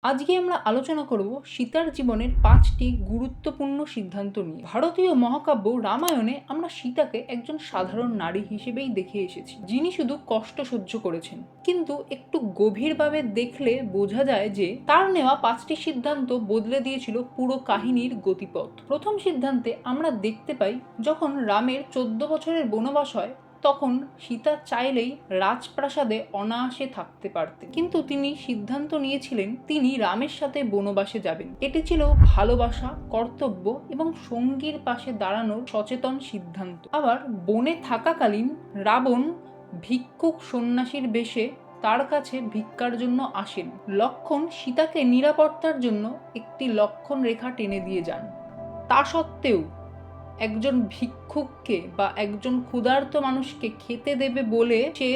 আজকে আমরা আলোচনা করব সীতার জীবনের 5টি গুরুত্বপূর্ণ সিদ্ধান্ত নিয়ে। ভারতীয় মহাকাব্য রামায়ণে আমরা সীতাকে একজন সাধারণ নারী হিসেবেই দেখে এসেছি, যিনি শুধু কষ্ট সহ্য করেছেন। কিন্তু একটু গভীরভাবে দেখলে বোঝা যায় যে তার নেওয়া 5টি সিদ্ধান্ত বদলে দিয়েছিল পুরো কাহিনীর গতিপথ। প্রথম সিদ্ধান্তে আমরা দেখতে পাই, যখন রামের 14 বছরের বনবাস হয়, তখন সীতা চাইলেই রাজপ্রাসাদে অনায়াসে থাকতে পারতেন, কিন্তু তিনি সিদ্ধান্ত নিয়েছিলেন তিনি রামের সাথে বনবাসে যাবেন। এটি ছিল ভালোবাসা, কর্তব্য এবং সঙ্গীর পাশে দাঁড়ানোর সচেতন সিদ্ধান্ত। আবার বনে থাকাকালীন রাবণ ভিক্ষুক সন্ন্যাসীর বেশে তার কাছে ভিক্ষার জন্য আসেন। লক্ষ্মণ সীতাকে নিরাপত্তার জন্য একটি লক্ষণ রেখা টেনে দিয়ে যান। তা সত্ত্বেও একজন ভিক্ষুককে বা একজন ক্ষুধার্ত মানুষকে খেতে দেবে বলে সে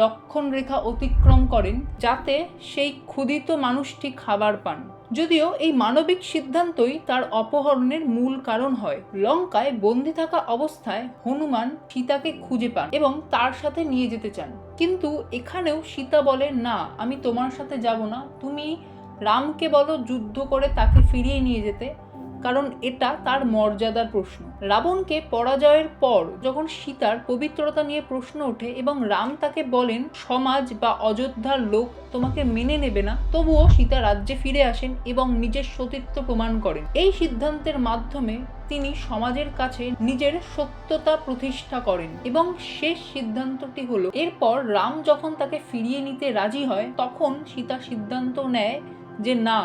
লক্ষণ রেখা অতিক্রম করেন, যাতে সেই ক্ষুধিত মানুষটি খাবার পান। যদিও এই মানবিক সিদ্ধান্তই তার অপহরণের মূল কারণ হয়। লঙ্কায় বন্দি থাকা অবস্থায় হনুমান সীতাকে খুঁজে পান এবং তার সাথে নিয়ে যেতে চান, কিন্তু এখানেও সীতা বলে, না, আমি তোমার সাথে যাব না, তুমি রামকে বলো যুদ্ধ করে তাকে ফিরিয়ে নিয়ে যেতে, কারণ এটা তার মর্যাদার প্রশ্ন। রাবণকে পরাজয়ের পর যখন সীতার পবিত্রতা নিয়ে প্রশ্ন ওঠে এবং রাম তাকে বলেন সমাজ বা অযোধ্যার লোক তোমাকে মেনে নেবে না, তবুও সীতা রাজ্যে ফিরে আসেন এবং নিজের সতীত্ব প্রমাণ করেন। এই সিদ্ধান্তের মাধ্যমে তিনি সমাজের কাছে নিজের সত্যতা প্রতিষ্ঠা করেন। এবং শেষ সিদ্ধান্তটি হলো, এরপর রাম যখন তাকে ফিরিয়ে নিতে রাজি হয়, তখন সীতা সিদ্ধান্ত নেয় যে না,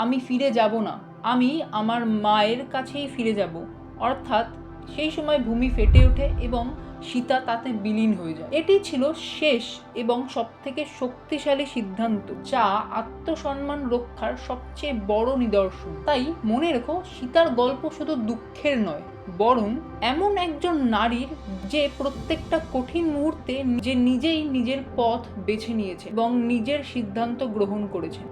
আমি ফিরে যাব না, আমি আমার মায়ের কাছেই ফিরে যাব। অর্থাৎ সেই সময় ভূমি ফেটে ওঠে এবং সীতা তাতে বিলীন হয়ে যায়। এটি ছিল শেষ এবং সবথেকে শক্তিশালী সিদ্ধান্ত, যা আত্মসম্মান রক্ষার সবচেয়ে বড় নিদর্শন। তাই মনে রেখো, সীতার গল্প শুধু দুঃখের নয়, বরং এমন একজন নারীর যে প্রত্যেকটা কঠিন মুহূর্তে নিজেই নিজের পথ বেছে নিয়েছে এবং নিজের সিদ্ধান্ত গ্রহণ করেছে।